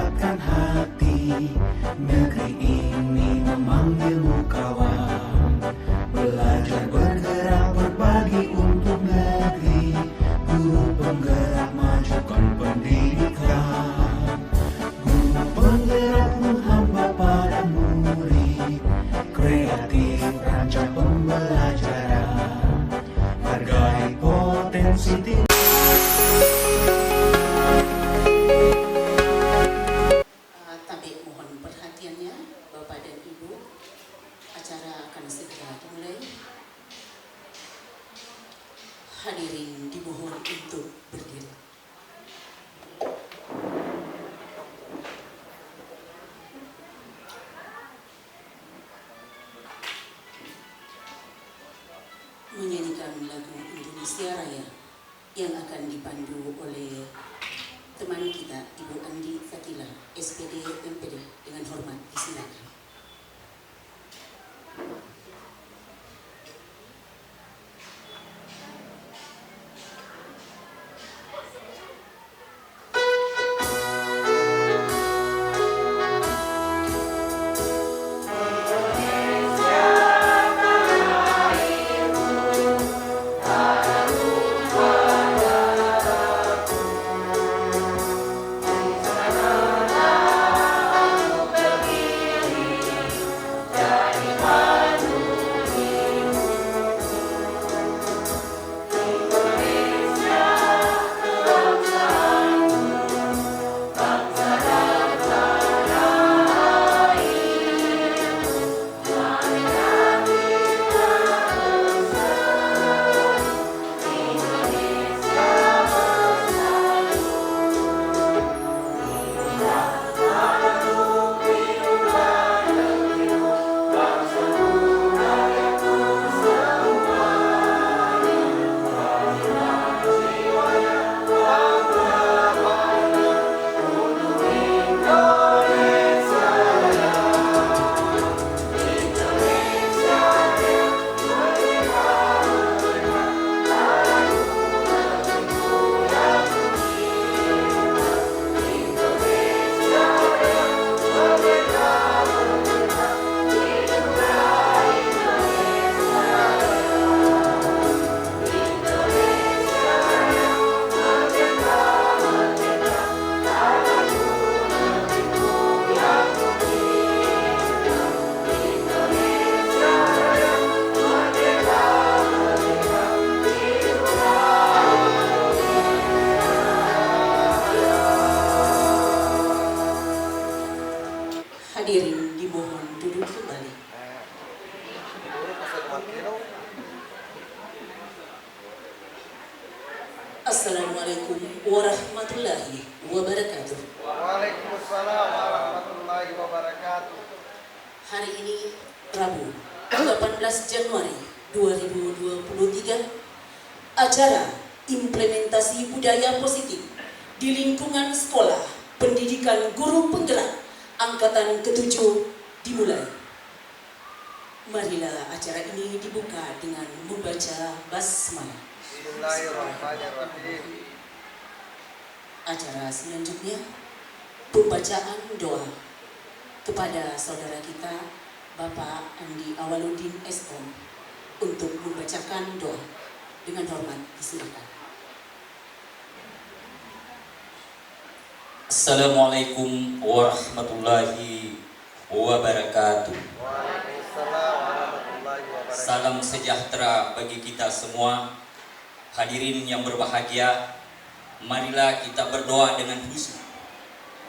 kuatkan hati. Negeri ini memanggilmu kawan. Belajar bergerak berbagi untuk negeri. Guru penggerak majukan pendidikan. Guru penggerak menghamba pada murid. Kreatif rancang pembelajaran. Hargai potensi diri. Tabik mohon perhatiannya Bapak dan Ibu. Acara akan segera dimulai. Hadirin dimohon untuk berdiri. Menyanyikan lagu Indonesia Raya yang akan dipandu oleh teman kita Ibu Andi Fatila, SPD MPD. Dengan hormat disilakan. Hadirin dimohon duduk kembali. Assalamualaikum warahmatullahi wabarakatuh. Waalaikumsalam warahmatullahi wabarakatuh. Hari ini Rabu 18 Januari 2023, acara implementasi budaya positif di lingkungan sekolah pendidikan guru penggerak angkatan ke-7 dimulai. Marilah acara ini dibuka dengan membaca basmalah. Bismillahirrahmanirrahim. Acara selanjutnya pembacaan doa kepada saudara kita Bapak Andi Awaludin SOM untuk membacakan doa. Dengan hormat disilakan. Assalamualaikum warahmatullahi wabarakatuh. Waalaikumsalam warahmatullahi wabarakatuh. Salam sejahtera bagi kita semua. Hadirin yang berbahagia, marilah kita berdoa dengan khusyuk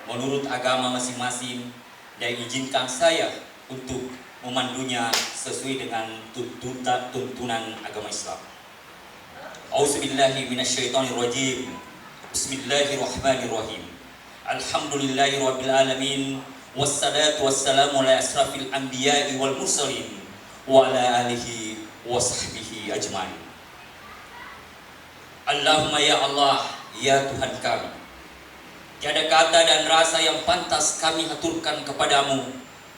menurut agama masing-masing, dan izinkan saya untuk memandunya sesuai dengan tuntunan agama Islam. A'udzubillahi minasyaitonirrajim. Bismillahirrahmanirrahim. Alhamdulillahirabbil alamin, wassalatu wassalamu ala asrafil anbiya'i wal mursalin wa ala alihi wa sahbihi ajmain. Allahumma ya Allah, ya Tuhan kami, tiada kata dan rasa yang pantas kami haturkan kepadamu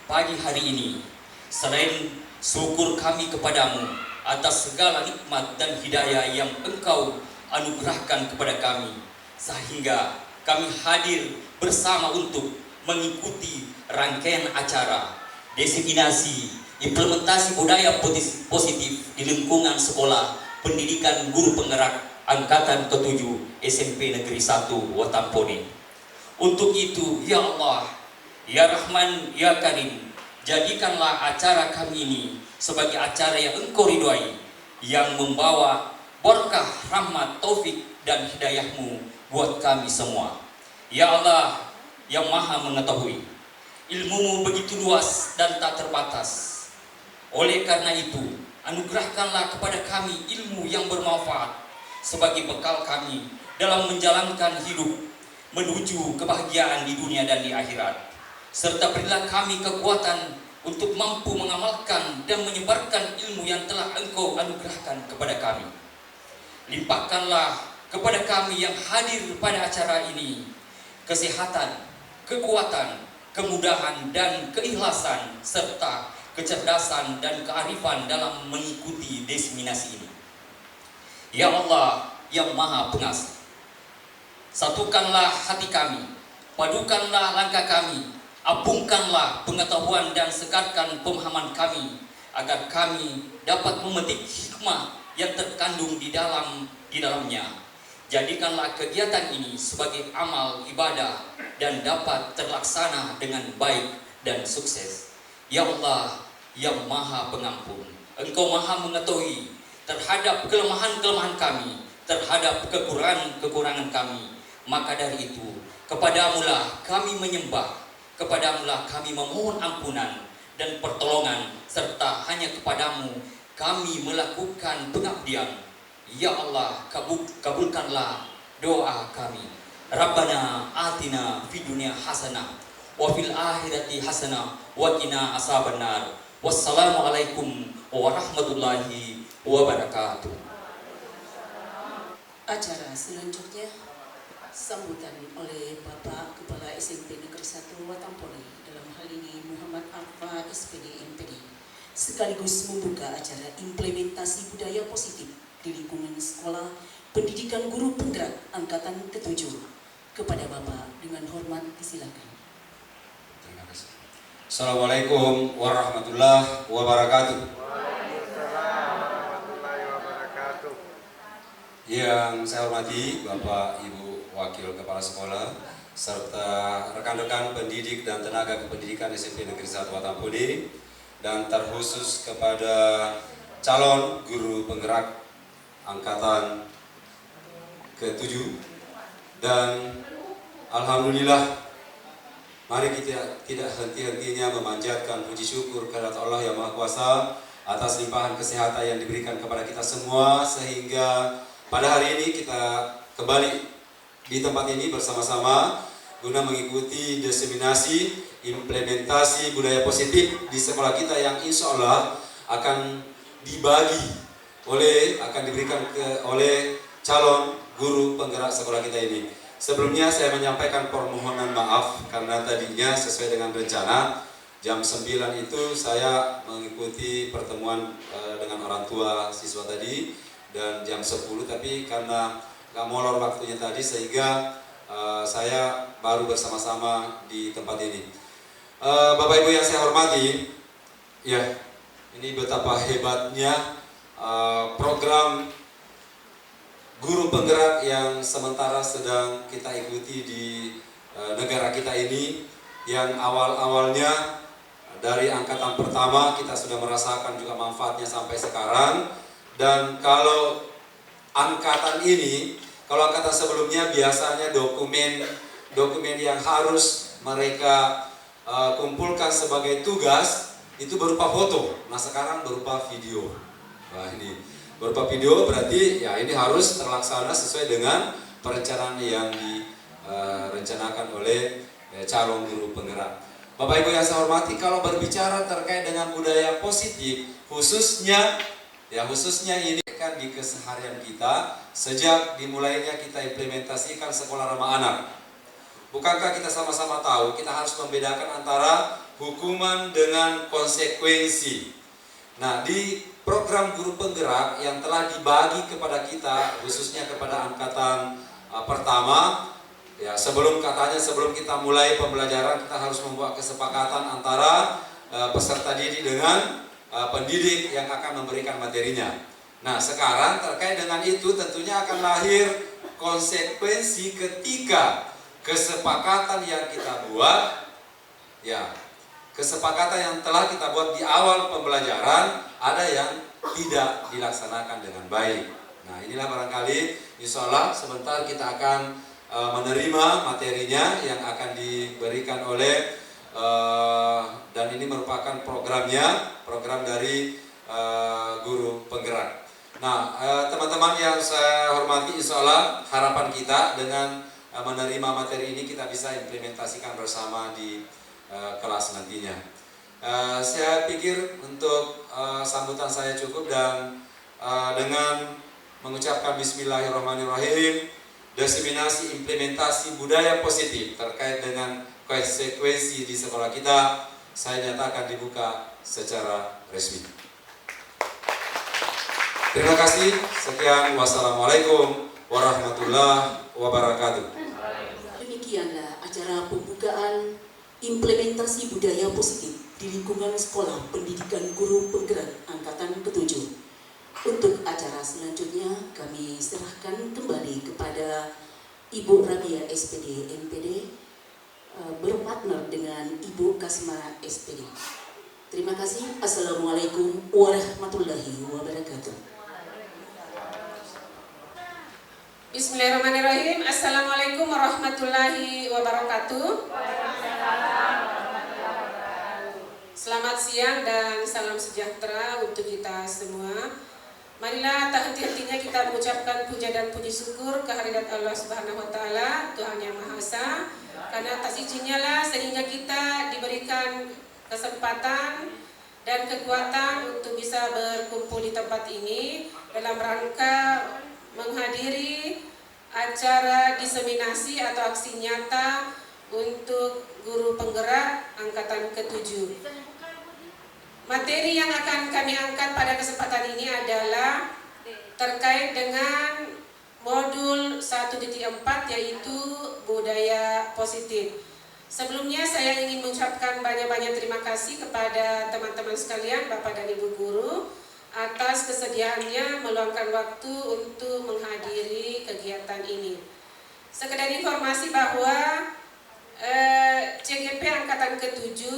pagi hari ini selain syukur kami kepadamu atas segala nikmat dan hidayah yang Engkau anugerahkan kepada kami, sehingga kami hadir bersama untuk mengikuti rangkaian acara diseminasi implementasi budaya positif di lingkungan sekolah pendidikan guru penggerak angkatan ke-7 SMP Negeri 1 Watampone. Untuk itu, ya Allah, ya Rahman, ya Karim, jadikanlah acara kami ini sebagai acara yang Engkau ridhai, yang membawa berkah, rahmat, taufik, dan hidayah-Mu buat kami semua. Ya Allah, yang maha mengetahui, ilmu-Mu begitu luas dan tak terbatas. Oleh karena itu, anugerahkanlah kepada kami ilmu yang bermanfaat sebagai bekal kami dalam menjalankan hidup menuju kebahagiaan di dunia dan di akhirat. Serta berilah kami kekuatan untuk mampu mengamalkan dan menyebarkan ilmu yang telah Engkau anugerahkan kepada kami. Limpahkanlah kepada kami yang hadir pada acara ini kesehatan, kekuatan, kemudahan dan keikhlasan serta kecerdasan dan kearifan dalam mengikuti diseminasi ini. Ya Allah yang Maha Pengasih, satukanlah hati kami, padukanlah langkah kami, apungkanlah pengetahuan dan segarkan pemahaman kami agar kami dapat memetik hikmah yang terkandung di dalamnya. Jadikanlah kegiatan ini sebagai amal ibadah dan dapat terlaksana dengan baik dan sukses. Ya Allah yang Maha Pengampun, Engkau Maha mengetahui terhadap kelemahan-kelemahan kami, terhadap kekurangan-kekurangan kami. Maka dari itu, kepadamulah kami menyembah, kepadamulah kami memohon ampunan dan pertolongan, serta hanya kepadamu kami melakukan pengabdian. Ya Allah, kabulkanlah doa kami. Rabbana atina fid dunya hasanah wa fil akhirati hasanah wa qina azabannar. Wassalamualaikum warahmatullahi wabarakatuh. Acara selanjutnya sambutan oleh Bapak Kepala SMP Negeri 1 Watampone, dalam hal ini Muhammad Arfa SPD MPD, sekaligus membuka acara implementasi budaya positif di lingkungan sekolah pendidikan guru penggerak angkatan ke-7. Kepada Bapak dengan hormat disilakan. Terima kasih. Assalamualaikum warahmatullahi wabarakatuh. Waalaikumsalam warahmatullahi wabarakatuh. Yang saya hormati Bapak Ibu Wakil Kepala Sekolah serta rekan-rekan pendidik dan tenaga kependidikan SMP Negeri 1 Watampone, dan terkhusus kepada calon guru penggerak angkatan ke-7. Dan alhamdulillah, mari kita tidak henti-hentinya memanjatkan puji syukur kehadirat Allah yang Maha Kuasa atas limpahan kesehatan yang diberikan kepada kita semua, sehingga pada hari ini kita kembali di tempat ini bersama-sama guna mengikuti diseminasi implementasi budaya positif di sekolah kita, yang insya Allah akan diberikan oleh calon guru penggerak sekolah kita ini. Sebelumnya saya menyampaikan permohonan maaf karena tadinya sesuai dengan rencana jam 9 itu saya mengikuti pertemuan dengan orang tua siswa tadi, dan jam 10, tapi karena nggak molor waktunya tadi sehingga saya baru bersama-sama di tempat ini. Bapak Ibu yang saya hormati, ya, ini betapa hebatnya program guru penggerak yang sementara sedang kita ikuti di negara kita ini, yang awal-awalnya dari angkatan pertama kita sudah merasakan juga manfaatnya sampai sekarang. Dan kalau angkatan ini, kalau angkatan sebelumnya biasanya dokumen yang harus mereka kumpulkan sebagai tugas itu berupa foto. Nah sekarang berupa video. Wah, ini berupa video, berarti ya ini harus terlaksana sesuai dengan perencanaan yang direncanakan oleh calon guru penggerak. Bapak Ibu yang saya hormati, kalau berbicara terkait dengan budaya positif, khususnya ini kan di keseharian kita sejak dimulainya kita implementasikan sekolah ramah anak. Bukankah kita sama-sama tahu kita harus membedakan antara hukuman dengan konsekuensi. Nah, di program guru penggerak yang telah dibagi kepada kita, khususnya kepada angkatan pertama, Ya, sebelum kita mulai pembelajaran, kita harus membuat kesepakatan antara peserta didik dengan pendidik yang akan memberikan materinya. Nah, sekarang terkait dengan itu tentunya akan lahir konsekuensi ketika kesepakatan yang kita buat, ya, kesepakatan yang telah kita buat di awal pembelajaran ada yang tidak dilaksanakan dengan baik. Nah, inilah barangkali insya Allah sebentar kita akan menerima materinya yang akan diberikan oleh dan ini merupakan program dari guru penggerak. Nah, teman-teman yang saya hormati, insya Allah harapan kita dengan menerima materi ini kita bisa implementasikan bersama di kelas nantinya. Saya pikir untuk sambutan saya cukup, dan dengan mengucapkan Bismillahirrahmanirrahim, diseminasi implementasi budaya positif terkait dengan konsekuensi di sekolah kita, saya nyatakan dibuka secara resmi. Terima kasih. Sekian. Wassalamualaikum warahmatullahi wabarakatuh. Demikianlah acara pembukaan implementasi budaya positif di lingkungan sekolah pendidikan guru penggerak angkatan ke-7. Untuk acara selanjutnya kami serahkan kembali kepada Ibu Rabia SPD MPD berpartner dengan Ibu Kasmara SPD. Terima kasih. Assalamualaikum warahmatullahi wabarakatuh. Bismillahirrahmanirrahim. Assalamualaikum warahmatullahi wabarakatuh. Selamat siang dan salam sejahtera untuk kita semua. Marilah tak henti-hentinya kita mengucapkan puja dan puji syukur kehadirat Allah Subhanahu wa taala, Tuhan yang Maha Esa, karena atas izinnya lah sehingga kita diberikan kesempatan dan kekuatan untuk bisa berkumpul di tempat ini dalam rangka menghadiri acara diseminasi atau aksi nyata untuk guru penggerak angkatan ke-7. Materi yang akan kami angkat pada kesempatan ini adalah terkait dengan modul 1.4, yaitu budaya positif. Sebelumnya saya ingin mengucapkan banyak-banyak terima kasih kepada teman-teman sekalian, Bapak dan Ibu guru, atas kesediaannya meluangkan waktu untuk menghadiri kegiatan ini. Sekedar informasi bahwa CGP angkatan ke-7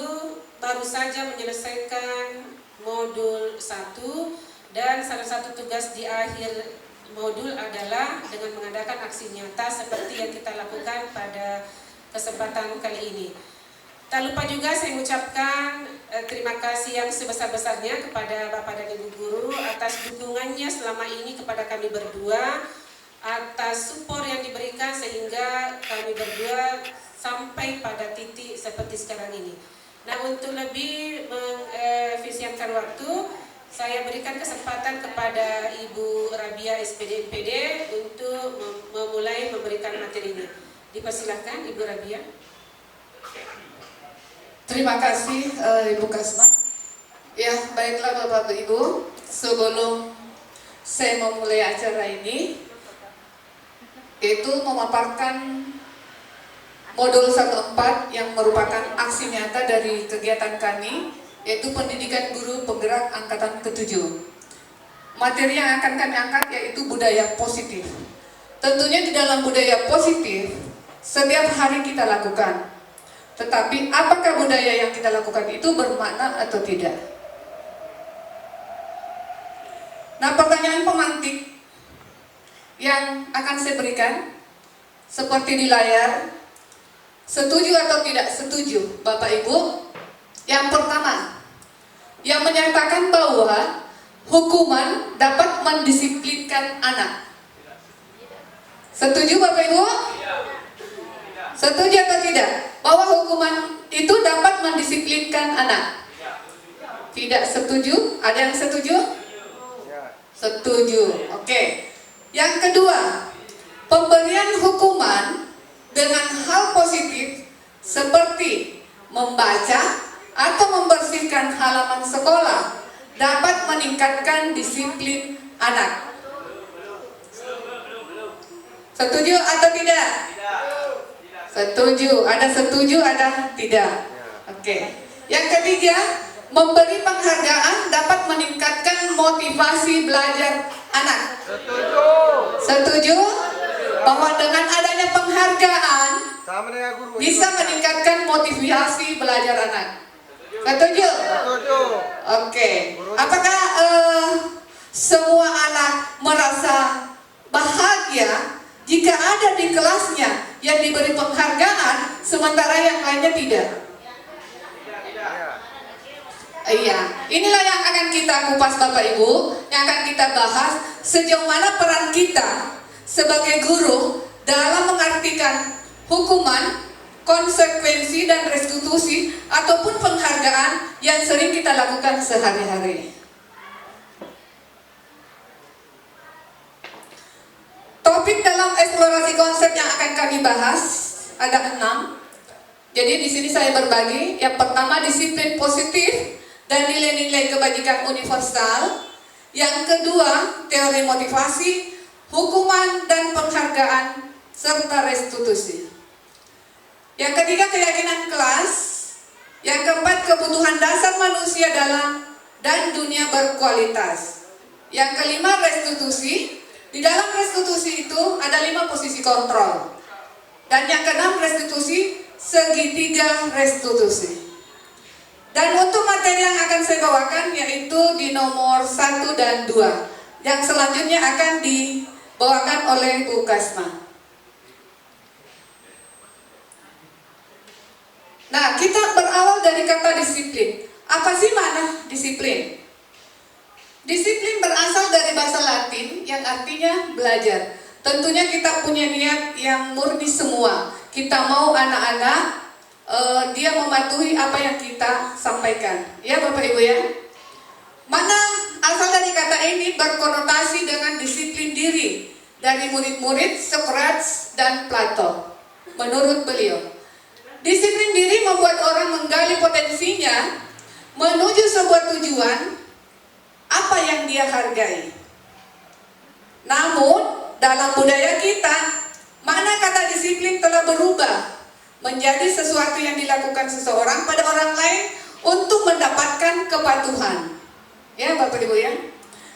baru saja menyelesaikan modul 1, dan salah satu tugas di akhir modul adalah dengan mengadakan aksi nyata seperti yang kita lakukan pada kesempatan kali ini. Tak lupa juga saya mengucapkan terima kasih yang sebesar-besarnya kepada Bapak dan Ibu guru atas dukungannya selama ini kepada kami berdua, atas support yang diberikan sehingga kami berdua sampai pada titik seperti sekarang ini. Nah, untuk lebih mengefisienkan waktu, saya berikan kesempatan kepada Ibu Rabia SPD MPD untuk memulai memberikan materi ini. Dipersilahkan Ibu Rabia. Terima kasih Ibu Kasma. Ya, baiklah Bapak Ibu, sebelum saya memulai acara ini, yaitu memaparkan modul 1.4 yang merupakan aksi nyata dari kegiatan kami, yaitu pendidikan guru penggerak angkatan ke-7. Materi yang akan kami angkat yaitu budaya positif. Tentunya di dalam budaya positif setiap hari kita lakukan. Tetapi apakah budaya yang kita lakukan itu bermakna atau tidak? Nah, pertanyaan pemantik yang akan saya berikan seperti di layar, setuju atau tidak setuju Bapak Ibu? Yang pertama, yang menyatakan bahwa hukuman dapat mendisiplinkan anak. Setuju Bapak Ibu? Setuju atau tidak? Bahwa hukuman itu dapat mendisiplinkan anak. Tidak setuju? Ada yang setuju? Setuju. Oke. Yang kedua, pemberian hukuman dengan hal positif seperti membaca atau membersihkan halaman sekolah dapat meningkatkan disiplin anak. Setuju atau tidak? Setuju. Ada setuju, ada tidak. Oke. Yang ketiga, memberi penghargaan dapat meningkatkan motivasi belajar anak. Setuju. Setuju? Bahwa dengan adanya penghargaan Sama dengan guru. bisa meningkatkan motivasi belajar anak. Setuju? Setuju. Oke. Apakah semua anak merasa bahagia jika ada di kelasnya yang diberi penghargaan sementara yang lainnya tidak? Iya, inilah yang akan kita kupas Bapak Ibu, yang akan kita bahas sejauh mana peran kita sebagai guru dalam mengartikan hukuman, konsekuensi dan restitusi ataupun penghargaan yang sering kita lakukan sehari-hari. Topik dalam eksplorasi konsep yang akan kami bahas ada 6. Jadi di sini saya berbagi. Yang pertama, disiplin positif dan nilai-nilai kebajikan universal. Yang kedua, teori motivasi, hukuman dan penghargaan serta restitusi. Yang ketiga, keyakinan kelas. Yang keempat, kebutuhan dasar manusia dalam dan dunia berkualitas. Yang kelima, restitusi. Di dalam restitusi itu ada 5 posisi kontrol. Dan yang keenam, restitusi segitiga restitusi. Dan untuk materi yang akan saya bawakan yaitu di nomor 1 dan 2. Yang selanjutnya akan dibawakan oleh Bu Kasma. Nah, kita berawal dari kata disiplin. Apa sih makna disiplin? Disiplin berasal dari bahasa Latin yang artinya belajar. Tentunya kita punya niat yang murni semua. Kita mau anak-anak dia mematuhi apa yang kita sampaikan. Ya Bapak Ibu ya. Mana asal dari kata ini berkonotasi dengan disiplin diri dari murid-murid Socrates dan Plato. Menurut beliau, disiplin diri membuat orang menggali potensinya menuju sebuah tujuan apa yang dia hargai. Namun dalam budaya kita, makna kata disiplin telah berubah menjadi sesuatu yang dilakukan seseorang pada orang lain untuk mendapatkan kepatuhan. Ya Bapak Ibu ya.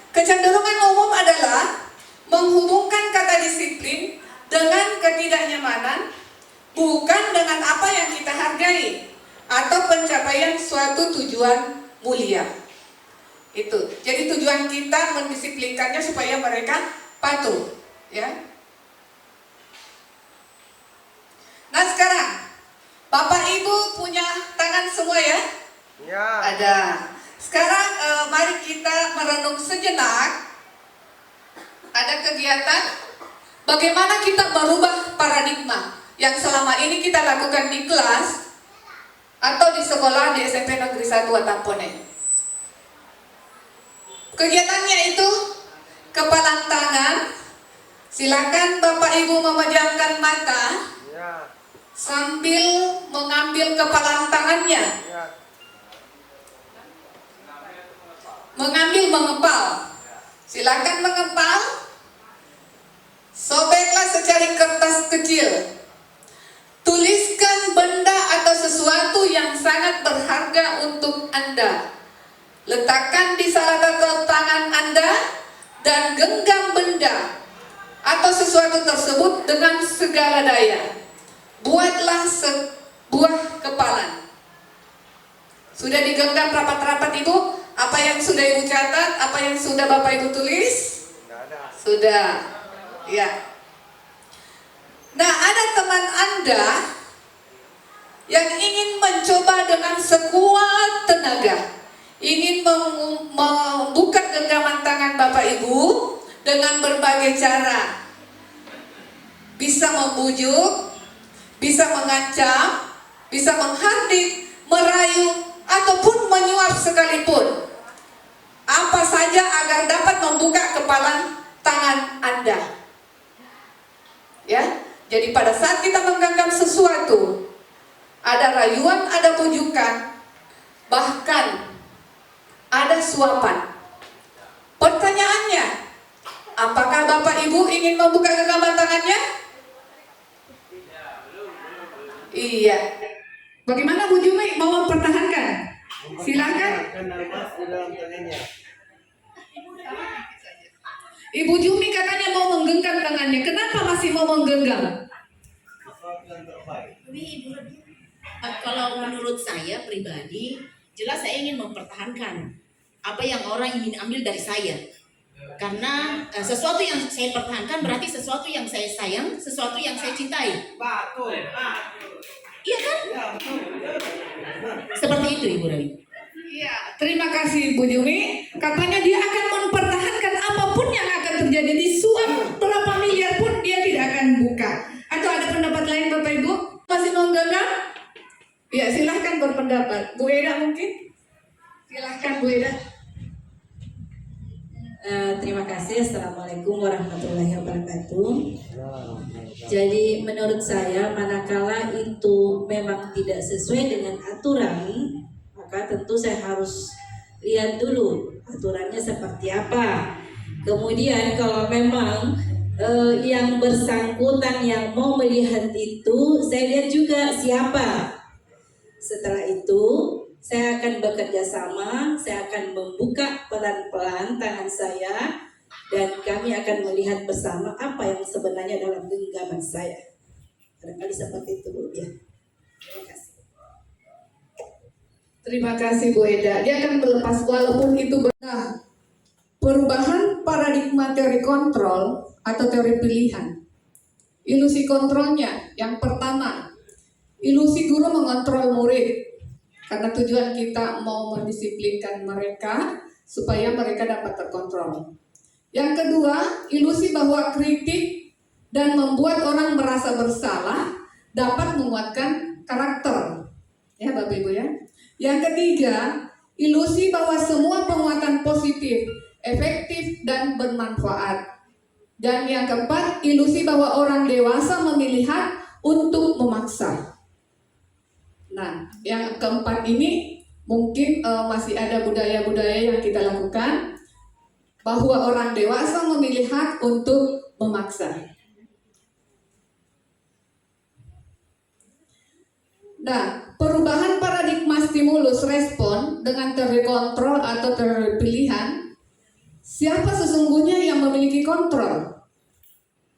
Kecenderungan umum adalah menghubungkan kata disiplin dengan ketidaknyamanan, bukan dengan apa yang kita hargai atau pencapaian suatu tujuan mulia. Itu. Jadi tujuan kita mendisiplinkannya supaya mereka patuh, ya. Nah sekarang, Bapak Ibu punya tangan semua ya? Ya. Ada. Sekarang mari kita merenung sejenak. Ada kegiatan bagaimana kita merubah paradigma yang selama ini kita lakukan di kelas atau di sekolah di SMP Negeri 1 Watampone. Kegiatannya itu kepalan tangan. Silakan Bapak Ibu memejamkan mata Ya. sambil mengambil kepalan tangannya. Ya. Mengambil mengepal. Silakan mengepal. Sobeklah secari kertas kecil. Tuliskan benda atau sesuatu yang sangat berharga untuk Anda. Letakkan di salah satu tangan Anda dan genggam benda atau sesuatu tersebut dengan segala daya. Buatlah sebuah kepalan. Sudah digenggam rapat-rapat Ibu? Apa yang sudah Ibu catat? Apa yang sudah Bapak Ibu tulis? Nggak ada. Sudah. Ya. Nah, ada teman Anda yang ingin mencoba dengan sekuat tenaga, ingin membuka genggaman tangan Bapak Ibu dengan berbagai cara. Bisa membujuk, bisa mengancam, bisa menghardik, merayu, ataupun menyuap sekalipun. Apa saja agar dapat membuka kepalan tangan Anda. Ya, jadi pada saat kita menggenggam sesuatu, ada rayuan, ada bujukan, bahkan ada suapan. Pertanyaannya, apakah Bapak Ibu ingin membuka genggaman tangannya? Iya. Bagaimana Bu Jumi mau mempertahankan? Silakan. Ibu Jumi katanya mau menggenggam tangannya. Kenapa masih mau menggenggam? Kalau menurut saya pribadi, jelas saya ingin mempertahankan apa yang orang ingin ambil dari saya. Karena sesuatu yang saya pertahankan berarti sesuatu yang saya sayang, sesuatu yang saya cintai. Iya kan? Seperti itu Ibu Rawi. Iya, terima kasih Bu Jumi. Katanya dia akan mempertahankan apapun yang akan terjadi di suap berapa miliar pun dia tidak akan buka. Atau ada pendapat lain Bapak Ibu? Masih mau genggam? Ya silahkan berpendapat. Bu Eda mungkin? Silahkan Bu Eda. Terima kasih. Assalamualaikum warahmatullahi wabarakatuh. Jadi menurut saya manakala itu memang tidak sesuai dengan aturan, maka tentu saya harus lihat dulu aturannya seperti apa. Kemudian kalau memang yang bersangkutan yang mau melihat itu, saya lihat juga siapa. Setelah itu saya akan bekerja sama, saya akan membuka pelan-pelan tangan saya dan kami akan melihat bersama apa yang sebenarnya dalam genggaman saya. Barangkali seperti itu Bu ya. Terima kasih. Terima kasih Bu Eda. Dia akan melepas walaupun itu benar. Perubahan paradigma teori kontrol atau teori pilihan. Ilusi kontrolnya yang pertama, ilusi guru mengontrol murid. Karena tujuan kita mau mendisiplinkan mereka supaya mereka dapat terkontrol. Yang kedua, ilusi bahwa kritik dan membuat orang merasa bersalah dapat menguatkan karakter. Ya Bapak Ibu ya. Yang ketiga, ilusi bahwa semua penguatan positif, efektif dan bermanfaat. Dan yang keempat, ilusi bahwa orang dewasa memilih hak untuk memaksa. Nah, yang keempat ini mungkin masih ada budaya-budaya yang kita lakukan bahwa orang dewasa memilih hak untuk memaksa. Nah, perubahan paradigma stimulus respon dengan teori kontrol atau teori pilihan, siapa sesungguhnya yang memiliki kontrol?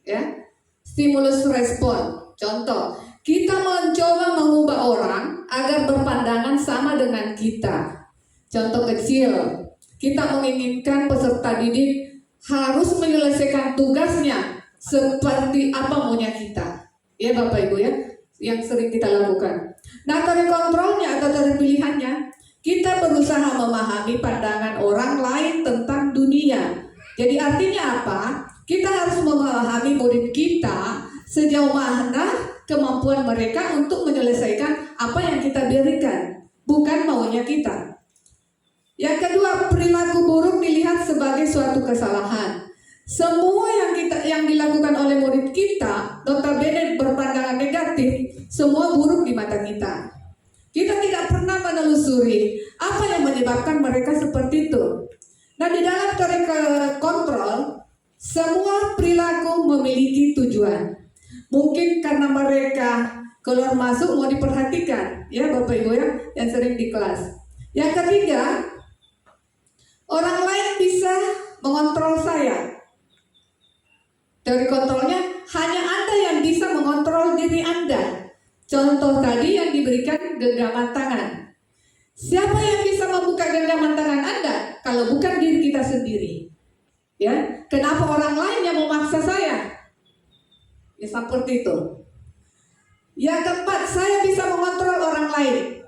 Ya, stimulus respon. Contoh, kita mencoba mengubah orang agar berpandangan sama dengan kita. Contoh kecil, kita menginginkan peserta didik harus menyelesaikan tugasnya seperti apa maunya kita. Ya Bapak Ibu ya, yang sering kita lakukan. Nah, teori kontrolnya atau teori pilihannya, kita berusaha memahami pandangan orang lain tentang dunia. Jadi artinya apa? Kita harus memahami murid kita sejauh mana kemampuan mereka untuk menyelesaikan apa yang kita berikan, bukan maunya kita. Yang kedua, perilaku buruk dilihat sebagai suatu kesalahan. Semua yang dilakukan oleh murid kita, notabene berpandangan negatif, semua buruk di mata kita. Kita tidak pernah menelusuri apa yang menyebabkan mereka seperti itu. Nah, di dalam teori kontrol, semua perilaku memiliki tujuan. Mungkin karena mereka keluar masuk mau diperhatikan, ya Bapak Ibu ya, yang sering di kelas. Yang ketiga, orang lain bisa mengontrol saya. Teori kontrolnya hanya Anda yang bisa mengontrol diri Anda. Contoh tadi yang diberikan genggaman tangan. Siapa yang bisa membuka genggaman tangan Anda kalau bukan diri kita sendiri? Ya, kenapa orang lain yang memaksa saya? Ya seperti itu. Yang keempat, saya bisa mengontrol orang lain.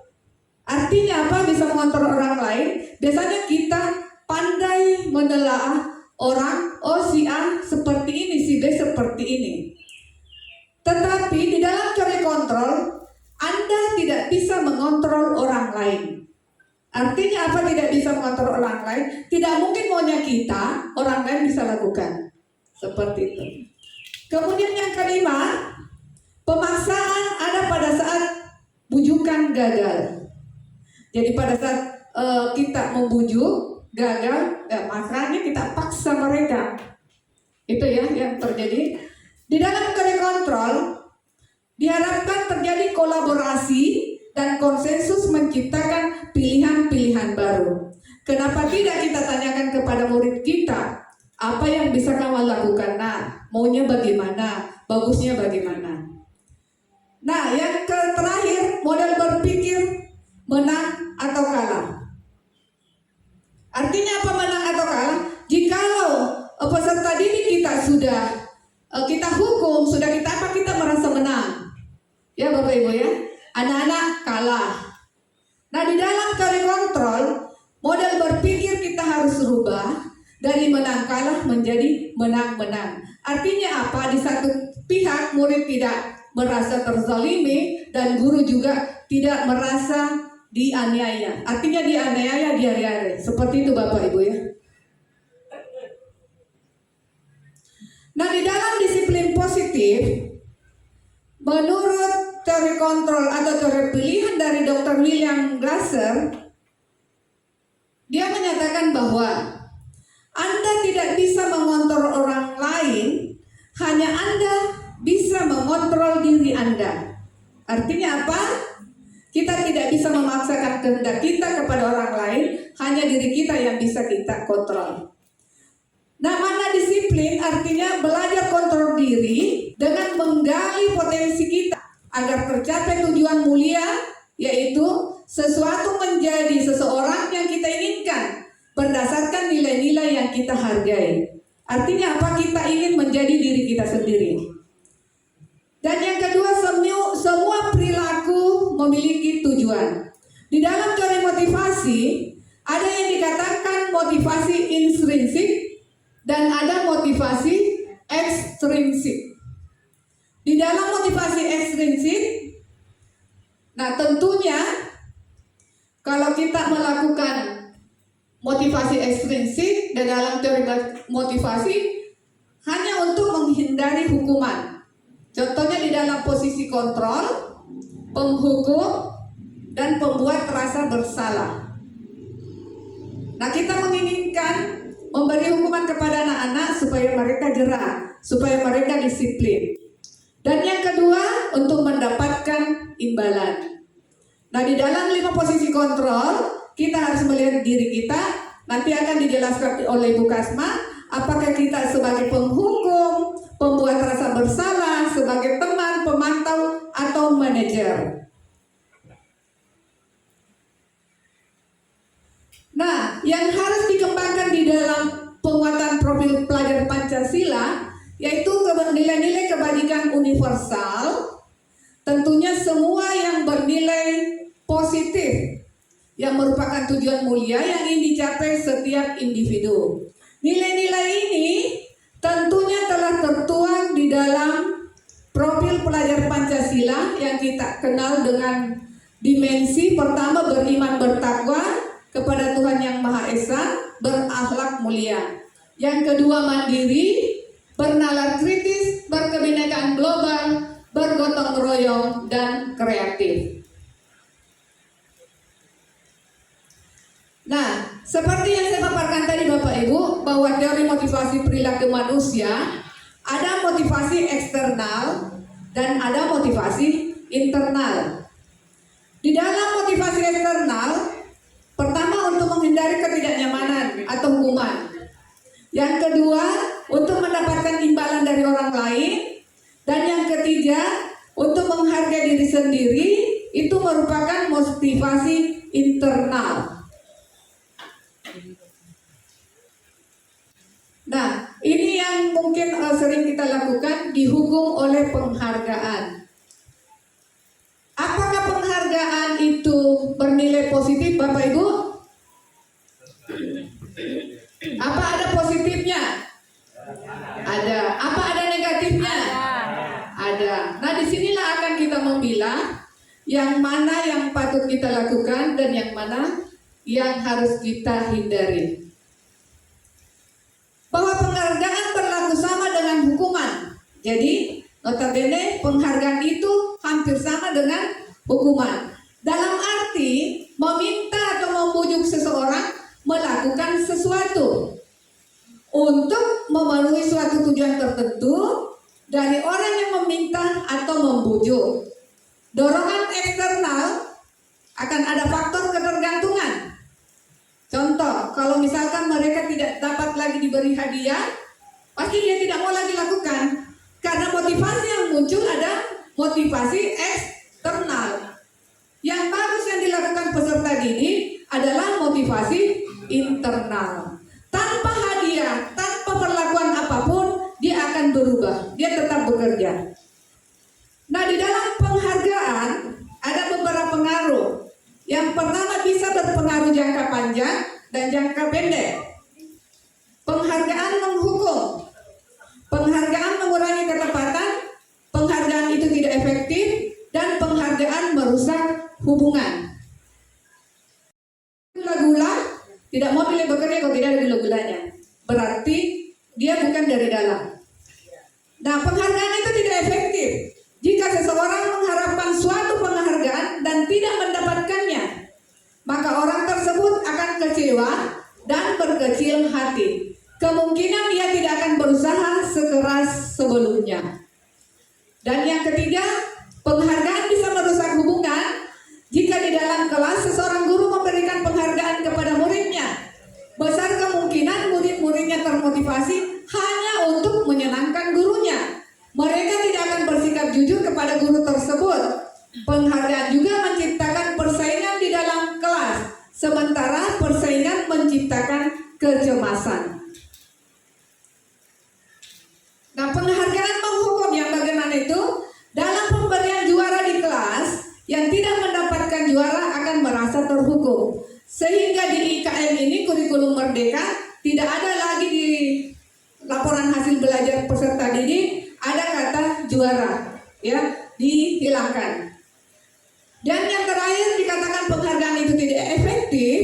Artinya apa bisa mengontrol orang lain? Biasanya kita pandai menelaah orang, oh si A seperti ini, si B seperti ini. Tetapi di dalam teori kontrol, Anda tidak bisa mengontrol orang lain. Artinya apa tidak bisa mengontrol orang lain? Tidak mungkin maunya kita, orang lain bisa lakukan. Seperti itu. Kemudian yang kelima, pemaksaan ada pada saat bujukan gagal. Jadi pada saat kita membujuk gagal, makanya kita paksa mereka. Itu ya yang terjadi. Di dalam teori kontrol, Diharapkan terjadi kolaborasi dan konsensus menciptakan pilihan-pilihan baru. Kenapa tidak kita tanyakan kepada murid kita, apa yang bisa kamu lakukan? Nah, maunya bagaimana? Bagusnya bagaimana? Nah, yang terakhir, model berpikir menang atau kalah. Artinya apa menang atau kalah? Jikalau peserta didik kita sudah kita hukum, sudah kita apa, kita merasa menang. Ya Bapak Ibu ya, anak-anak kalah. Nah, di dalam teori kontrol, model berpikir kita harus rubah dari menang kalah menjadi menang-menang. Artinya apa? Di satu pihak murid tidak merasa terzalimi dan guru juga tidak merasa dianiaya. Artinya dianiaya di hari-hari. Seperti itu Bapak Ibu ya. Nah, di dalam disiplin positif, menurut teori kontrol atau teori pilihan dari Dr. William Glasser, dia menyatakan bahwa Anda tidak bisa mengontrol orang lain, hanya Anda bisa mengontrol diri Anda. Artinya apa? Kita tidak bisa memaksakan kehendak kita kepada orang lain, hanya diri kita yang bisa kita kontrol. Nah, mana disiplin artinya belajar kontrol diri dengan menggali potensi kita agar tercapai tujuan mulia, yaitu sesuatu menjadi seseorang yang kita inginkan berdasarkan nilai-nilai yang kita hargai. Artinya apa? Kita ingin menjadi diri kita sendiri. Dan yang kedua, semua perilaku memiliki tujuan. Di dalam teori motivasi, ada yang dikatakan motivasi intrinsik dan ada motivasi ekstrinsik. Di dalam motivasi ekstrinsik, nah tentunya kalau kita melakukan motivasi ekstrinsik dan dalam teori motivasi hanya untuk menghindari hukuman. Contohnya di dalam posisi kontrol, penghukum, dan pembuat rasa bersalah. Nah, kita menginginkan memberi hukuman kepada anak-anak supaya mereka jerah, supaya mereka disiplin. Dan yang kedua, untuk mendapatkan imbalan. Nah, di dalam 5 posisi kontrol, kita harus melihat diri kita. Nanti akan dijelaskan oleh Bu Kasma, apakah kita sebagai penghukum, pembuat rasa bersalah, sebagai teman, pemantau, atau manajer. Nah, yang harus dikembangkan di dalam penguatan profil pelajar Pancasila yaitu nilai-nilai kebajikan universal, tentunya semua yang bernilai positif yang merupakan tujuan mulia yang ingin dicapai setiap individu. Nilai-nilai ini tentunya telah tertuang di dalam profil pelajar Pancasila yang kita kenal dengan dimensi pertama, beriman bertakwa kepada Tuhan Yang Maha Esa, berakhlak mulia. Yang kedua, mandiri, bernalar kritis, berkebinekaan global, bergotong royong, dan kreatif. Nah, seperti yang saya paparkan tadi Bapak Ibu, bahwa teori motivasi perilaku manusia ada motivasi eksternal dan ada motivasi internal. Di dalam motivasi eksternal, pertama untuk menghindari ketidaknyamanan atau hukuman. Yang kedua, untuk mendapatkan imbalan dari orang lain. Dan yang ketiga, untuk menghargai diri sendiri, itu merupakan motivasi internal. Nah, ini yang mungkin sering kita lakukan, dihukum oleh penghargaan. Apakah penghargaan itu bernilai positif Bapak Ibu? Apa ada positifnya? Ada. Apa ada negatifnya? Ada. Nah, disinilah akan kita memilah yang mana yang patut kita lakukan dan yang mana yang harus kita hindari. Bahwa penghargaan berlaku sama dengan hukuman. Jadi, notabene penghargaan itu hampir sama dengan hukuman. Dalam arti meminta atau membujuk seseorang melakukan sesuatu untuk memenuhi suatu tujuan tertentu dari orang yang meminta atau membujuk. Dorongan eksternal akan ada faktor ketergantungan. Contoh, kalau misalkan mereka tidak dapat lagi diberi hadiah, pasti dia tidak mau lagi lakukan. Karena motivasi yang muncul ada motivasi eksternal. Yang bagus yang dilakukan peserta didik adalah motivasi internal. Tanpa hadiah, tanpa perlakuan apapun, dia akan berubah. Dia tetap bekerja. Nah, di dalam penghargaan ada beberapa pengaruh. Yang pertama bisa berpengaruh jangka panjang dan jangka pendek. Penghargaan menghukum. Penghargaan mengurangi ketepatan. Penghargaan itu tidak efektif dan penghargaan merusak hubungan. Gula-gula, tidak mau pilih bekerja kalau tidak ada gula-gulanya. Berarti dia bukan dari dalam. Nah, penghargaan itu tidak efektif jika seseorang mengharapkan suatu penghargaan dan tidak mendapatkannya, maka orang tersebut akan kecewa dan berkecil hati. Kemungkinan dia tidak akan berusaha sekeras sebelumnya. Dan yang ketiga, penghargaan bisa merusak hubungan jika di dalam kelas seseorang guru memberikan penghargaan kepada muridnya. Besar kemungkinan murid-muridnya termotivasi hanya untuk menyenangkan gurunya. Mereka tidak akan bersikap jujur kepada guru tersebut. Penghargaan juga menciptakan persaingan di dalam kelas, sementara persaingan menciptakan kecemasan. Nah, penghargaan menghukum yang bagaimana itu? Dalam pemberian juara di kelas, yang tidak mendapatkan juara akan merasa terhukum. Sehingga di IKM ini, kurikulum merdeka, tidak ada lagi di laporan hasil belajar peserta didik ada kata juara, ya, dihilangkan. Dan yang terakhir dikatakan penghargaan itu tidak efektif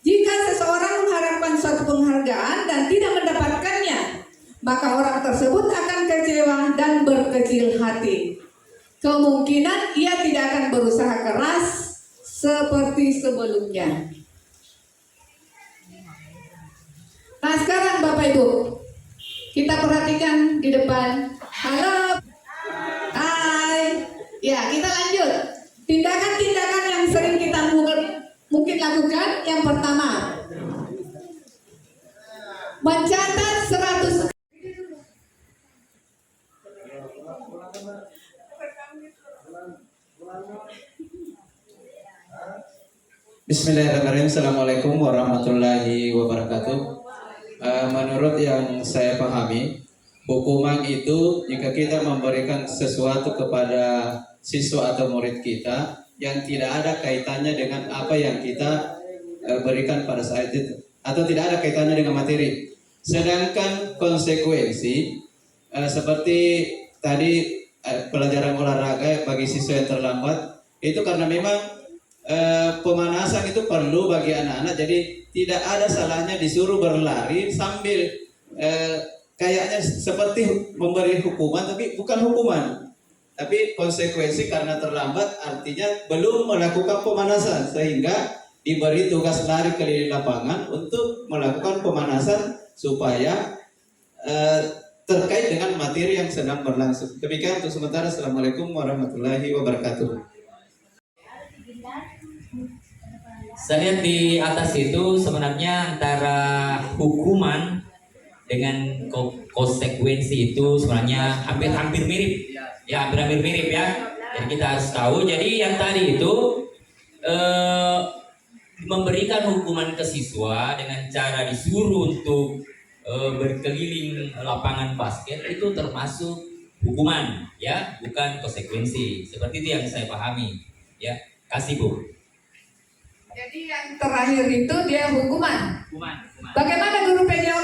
jika seseorang mengharapkan suatu penghargaan dan tidak mendapatkannya, maka orang tersebut akan kecewa dan berkecil hati. Kemungkinan ia tidak akan berusaha keras seperti sebelumnya. Nah, sekarang Bapak Ibu, kita perhatikan di depan. Halo. Hai. Ya, kita lanjut. Tindakan-tindakan yang sering kita mungkin lakukan. Yang pertama, mencatat 100. Bismillahirrahmanirrahim. Assalamualaikum warahmatullahi wabarakatuh. Menurut yang saya pahami, hukuman itu jika kita memberikan sesuatu kepada siswa atau murid kita yang tidak ada kaitannya dengan apa yang kita berikan pada saat itu, atau tidak ada kaitannya dengan materi. Sedangkan konsekuensi seperti tadi pelajaran olahraga bagi siswa yang terlambat itu karena memang pemanasan itu perlu bagi anak-anak, jadi tidak ada salahnya disuruh berlari sambil kayaknya seperti memberi hukuman, tapi bukan hukuman, tapi konsekuensi karena terlambat, artinya belum melakukan pemanasan sehingga diberi tugas lari keliling lapangan untuk melakukan pemanasan supaya terkait dengan materi yang sedang berlangsung. Demikian untuk sementara. Assalamualaikum warahmatullahi wabarakatuh. Saya lihat di atas itu sebenarnya antara hukuman dengan konsekuensi itu sebenarnya hampir-hampir mirip. Ya, hampir-hampir mirip ya. Jadi kita harus tahu. Jadi yang tadi itu memberikan hukuman ke siswa dengan cara disuruh untuk berkeliling lapangan basket itu termasuk hukuman, ya, bukan konsekuensi. Seperti itu yang saya pahami. Ya, kasih Bu. Jadi yang terakhir itu dia hukuman. Hukuman. Bagaimana guru PJ?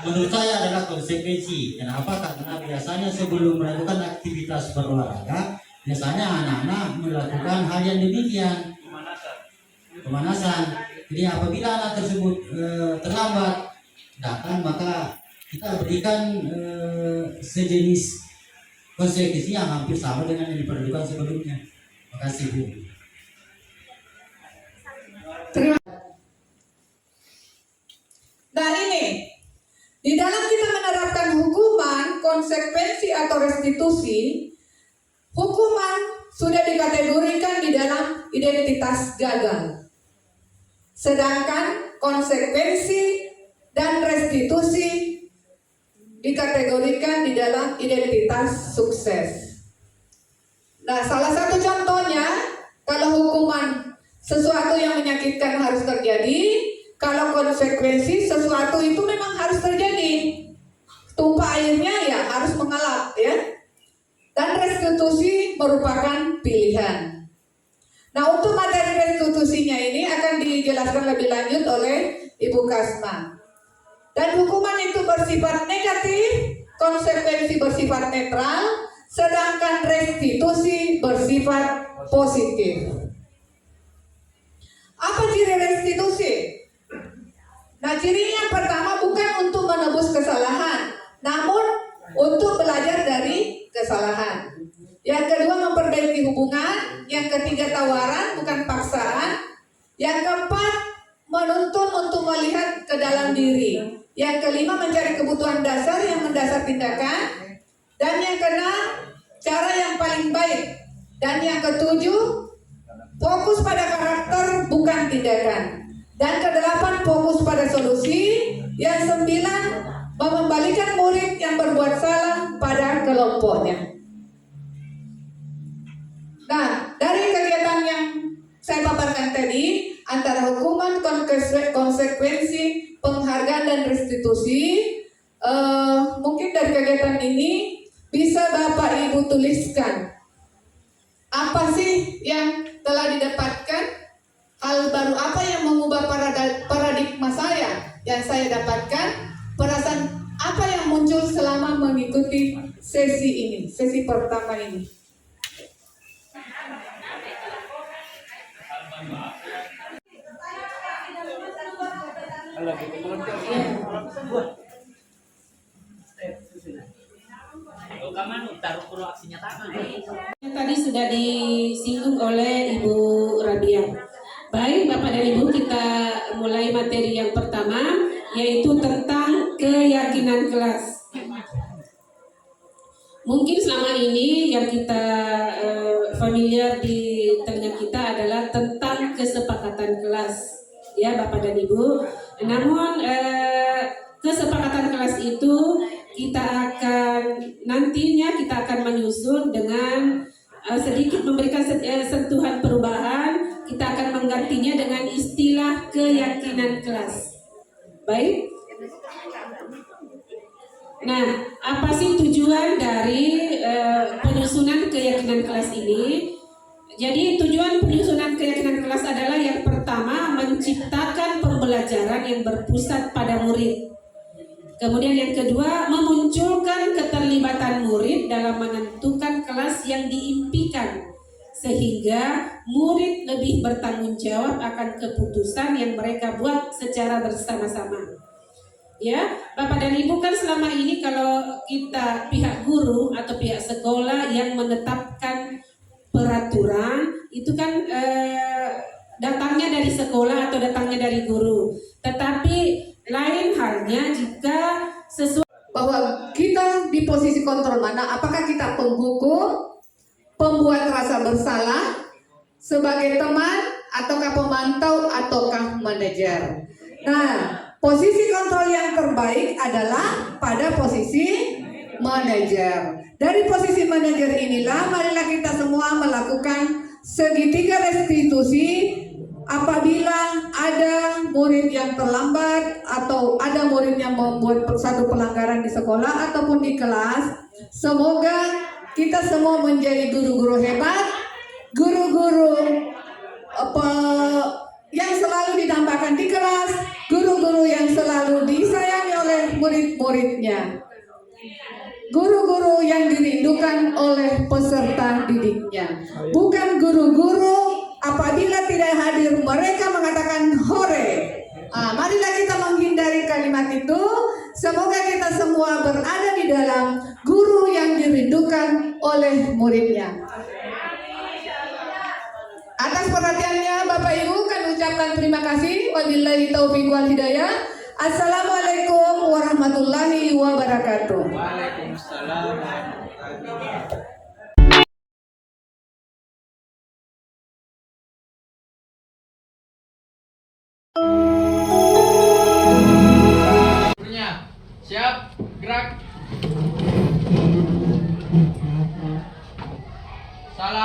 Menurut saya adalah konsekuensi. Kenapa? Karena biasanya sebelum melakukan aktivitas berolahraga, biasanya anak-anak melakukan hal yang demikian. Pemanasan. Jadi apabila anak tersebut terlambat datang, maka kita berikan sejenis konsekuensi yang hampir sama dengan yang diperlukan sebelumnya. Terima kasih Bu. Nah ini, di dalam kita menerapkan hukuman, konsekuensi restitusi, hukuman sudah dikategorikan di dalam identitas gagal. Sedangkan konsekuensi dan restitusi dikategorikan di dalam identitas sukses. Nah, salah satu contohnya, kalau hukuman sesuatu yang menyakitkan harus terjadi, kalau konsekuensi sesuatu itu memang harus terjadi. Tumpah airnya ya harus mengalah ya. Dan restitusi merupakan pilihan. Nah, untuk materi restitusinya ini akan dijelaskan lebih lanjut oleh Ibu Kasma. Dan hukuman itu bersifat negatif, konsekuensi bersifat netral, sedangkan restitusi bersifat positif. Apa ciri restitusi? Nah, ciri yang pertama bukan untuk menebus kesalahan, namun untuk belajar dari kesalahan. Yang kedua, memperbaiki hubungan. Yang ketiga, tawaran bukan paksaan. Yang keempat, menuntun untuk melihat ke dalam diri. Yang kelima, mencari kebutuhan dasar yang mendasar tindakan. Dan yang keenam, cara yang paling baik. Dan yang ketujuh, fokus pada karakter bukan tindakan. Dan kedelapan, fokus pada solusi. Yang sembilan, mengembalikan murid yang berbuat salah pada kelompoknya. Nah, dari kegiatan yang saya paparkan tadi, antara hukuman, konsekuensi, penghargaan, dan restitusi, mungkin dari kegiatan ini bisa Bapak Ibu tuliskan apa sih yang telah didapatkan, hal baru apa yang mengubah paradigma saya yang saya dapatkan, perasaan apa yang muncul selama mengikuti sesi ini, sesi pertama ini. Tadi sudah disinggung oleh Ibu Rabia. Baik Bapak dan Ibu, kita mulai materi yang pertama, yaitu tentang keyakinan kelas. Mungkin selama ini yang kita familiar di telinga kita adalah tentang kesepakatan kelas, ya Bapak dan Ibu. Namun kesepakatan kelas itu nantinya kita akan menyusun dengan sedikit memberikan sentuhan perubahan. Kita akan menggantinya dengan istilah keyakinan kelas. Baik. Nah, apa sih tujuan dari penyusunan keyakinan kelas ini? Jadi tujuan penyusunan keyakinan kelas adalah yang pertama, menciptakan pembelajaran yang berpusat pada murid. Kemudian yang kedua, memunculkan keterlibatan murid dalam menentukan kelas yang diimpikan, sehingga murid lebih bertanggung jawab akan keputusan yang mereka buat secara bersama-sama. Ya, Bapak dan Ibu, kan selama ini kalau kita pihak guru atau pihak sekolah yang menetapkan peraturan, itu kan datangnya dari sekolah atau datangnya dari guru. Tetapi lain halnya jika sesuai bahwa kita di posisi kontrol mana, apakah kita penghukum, pembuat rasa bersalah, sebagai teman, ataukah pemantau, ataukah manajer. Nah, posisi kontrol yang terbaik adalah pada posisi manajer. Dari posisi manajer inilah marilah kita semua melakukan segitiga restitusi apabila ada murid yang terlambat atau ada murid yang membuat satu pelanggaran di sekolah ataupun di kelas. Semoga kita semua menjadi guru-guru hebat, guru-guru yang selalu ditambahkan di kelas, guru-guru yang selalu disayangi oleh murid-muridnya, guru-guru yang dirindukan oleh peserta didiknya. Bukan guru-guru apabila tidak hadir mereka mengatakan hore. Marilah kita menghindari kalimat itu. Semoga kita semua berada di dalam guru yang dirindukan oleh muridnya. Atas perhatiannya Bapak Ibu, kami ucapkan terima kasih. Wabillahi taufiq wal hidayah. Assalamualaikum warahmatullahi wabarakatuh. Waalaikumsalam warahmatullahi wabarakatuh.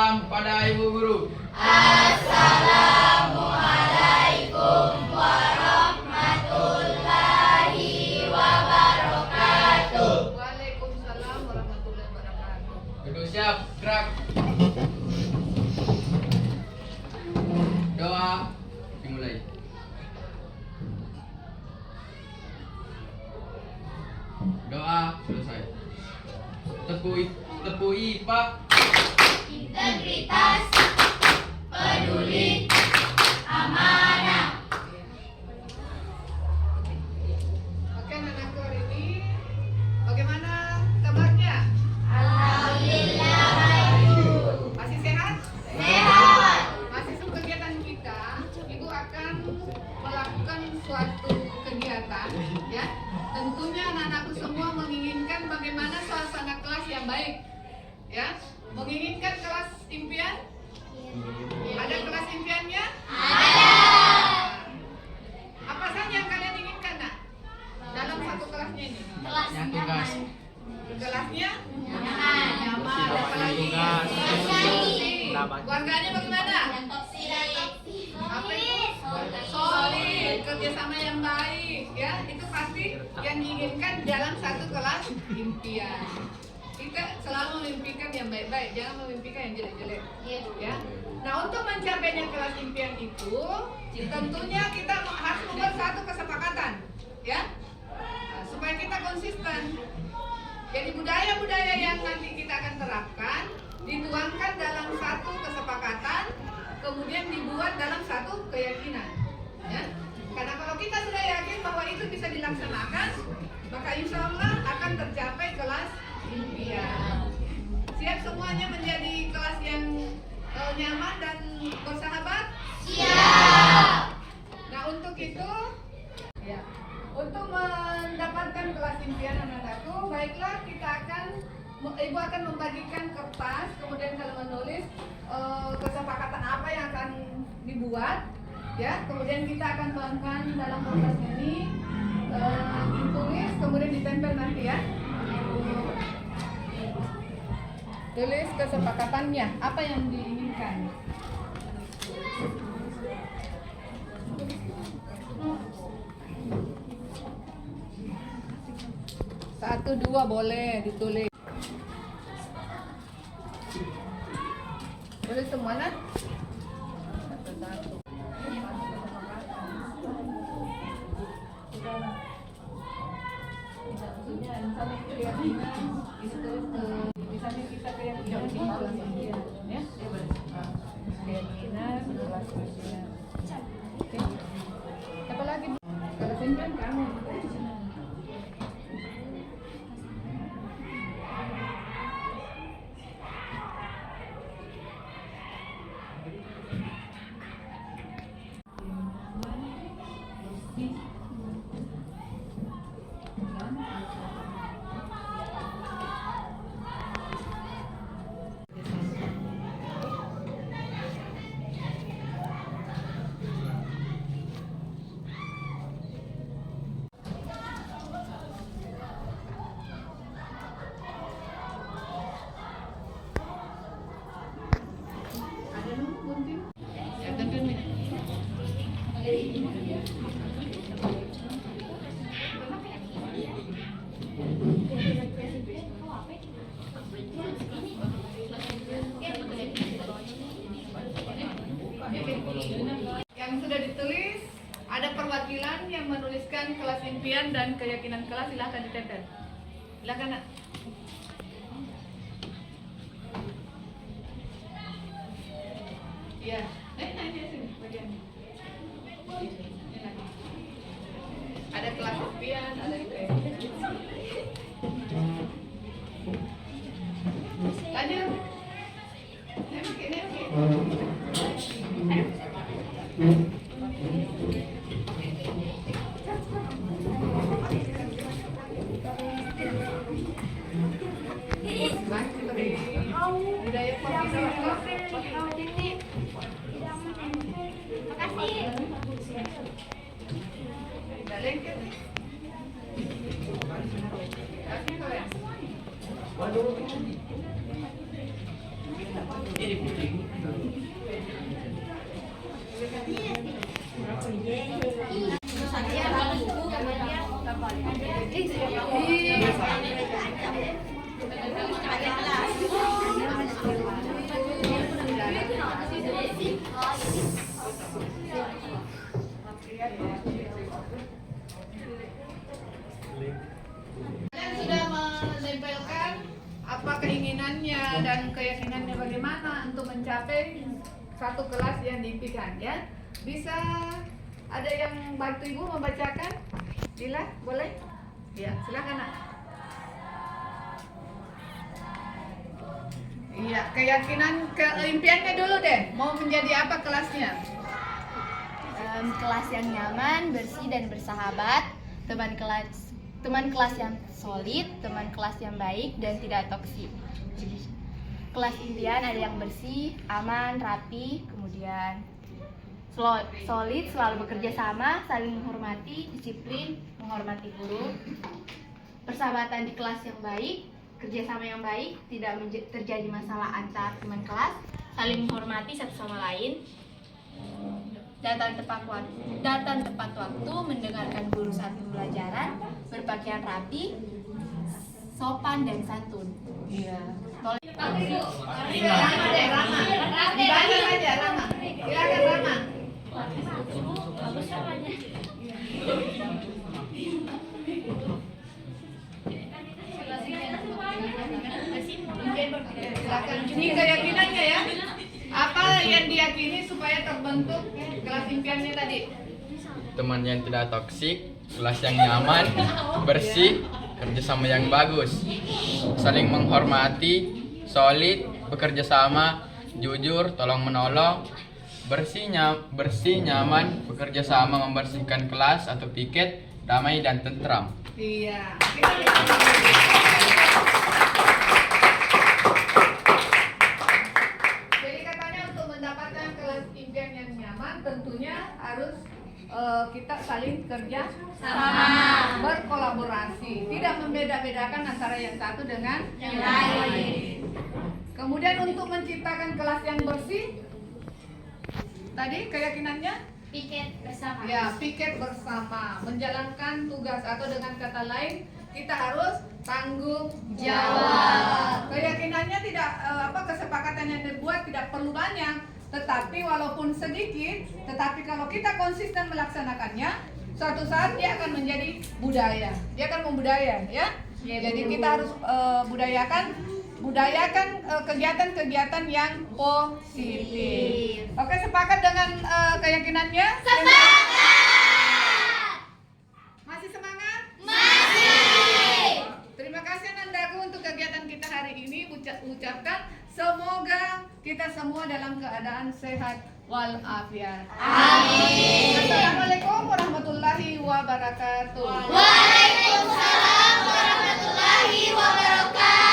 salam pada Ibu Guru. Assalamualaikum warahmatullahi wabarakatuh. Waalaikumsalam warahmatullahi wabarakatuh. Duduk siap, gerak. Doa dimulai. Doa selesai. Tepu IPA. Integritas, peduli, amanah. Oke anak-anakku, hari ini bagaimana kabarnya? Alhamdulillah baik. Masih sehat? Sehat. Masih kegiatan kita, Ibu akan melakukan suatu kegiatan, ya. Tentunya anak-anakku semua menginginkan bagaimana suasana kelas yang baik, ya. Menginginkan kelas impian? Ada kelas impiannya? Ada. Apa saja yang kalian inginkan, nak? Dalam satu kelasnya ini? Kelasnya nyaman. Kelasnya? Nyaman. Nyaman. Apalagi? Keluarganya bagaimana? Apa itu? Solid, kerjasama yang baik, ya. Itu pasti yang diinginkan dalam satu kelas impian. Kita selalu memimpikan yang baik-baik, jangan memimpikan yang jelek-jelek, ya. Nah, untuk mencapainya kelas impian itu, tentunya kita harus membuat satu kesepakatan, ya, nah, supaya kita konsisten. Jadi budaya-budaya yang nanti kita akan terapkan dituangkan dalam satu kesepakatan, kemudian dibuat dalam satu keyakinan, ya. Karena kalau kita sudah yakin bahwa itu bisa dilaksanakan, maka insya Allah akan tercapai kelas impian. Siap semuanya menjadi kelas yang nyaman dan bersahabat? Siap. Nah, untuk itu, ya, untuk mendapatkan kelas impian anak-anakku, baiklah kita akan, Ibu akan membagikan kertas, kemudian kalau menulis kesepakatan apa yang akan dibuat, ya. Kemudian kita akan tuangkan dalam kertas ini, ditulis, kemudian ditempel nanti, ya. Tulis kesepakatannya, apa yang diinginkan. Satu, dua boleh ditulis. Boleh semua, nak? Satu-satu. Misalnya keyakinan, itu terus ke misalnya kita keyakinan di kelas impian, ya, keyakinan kelas impian. Oke. Apa lagi? Kelas impian kamu. Yang sudah ditulis, ada perwakilan yang menuliskan kelas impian dan keyakinan kelas, silahkan ditempel. Silahkan, nak. Iya, sini bagian. Ini lagi. Ada kelas impian, ada keyakinan. Lanjut. Ini Kalian sudah menempelkan apa keinginannya dan keyakinannya bagaimana untuk mencapai satu kelas yang diimpikan ya. Bisa ada yang bantu Ibu membacakan? Lila, boleh? Ya, silakan Nak. Iya, keyakinan, keimpiannya dulu deh. Mau menjadi apa kelasnya? Kelas yang nyaman, bersih dan bersahabat, teman kelas yang solid, teman kelas yang baik dan tidak toksik. Kelas impian ada yang bersih, aman, rapi, kemudian solid, selalu bekerja sama, saling menghormati, disiplin, menghormati guru. Persahabatan di kelas yang baik, kerjasama yang baik, tidak terjadi masalah antar teman kelas, saling menghormati satu sama lain. Datang tepat waktu, mendengarkan guru saat pembelajaran, berpakaian rapi, sopan dan santun. Iya. Rama deh, Rama. Dibaca aja, Rama. Silakan Rama. Silakan. Ini keyakinannya ya. Apa yang diyakini supaya terbentuk kelas impiannya tadi? Teman yang tidak toksik, kelas yang nyaman, bersih, kerjasama yang bagus, saling menghormati, solid, bekerja sama, jujur, tolong menolong, bersih, nyaman, bekerja sama membersihkan kelas atau piket, damai dan tentram. Iya. Jadi katanya untuk mendapatkan kelas impian yang nyaman tentunya harus kita saling kerja sama, berkolaborasi, tidak membeda-bedakan antara yang satu dengan yang lain. Kemudian untuk menciptakan kelas yang bersih, tadi keyakinannya Piket bersama. ya, piket bersama, menjalankan tugas atau dengan kata lain kita harus tanggung jawab. Keyakinannya tidak kesepakatan yang dibuat tidak perlu banyak, tetapi walaupun sedikit, tetapi kalau kita konsisten melaksanakannya, suatu saat dia akan menjadi budaya. Dia akan membudaya, ya. Jadi kita harus budayakan kegiatan-kegiatan yang positif. Oke, sepakat dengan keyakinannya? Sepakat. Masih semangat? Masih. Terima kasih Nandaku untuk kegiatan kita hari ini. Ucapkan semoga kita semua dalam keadaan sehat walafiat. Amin. Assalamualaikum warahmatullahi wabarakatuh. Waalaikumsalam warahmatullahi wabarakatuh.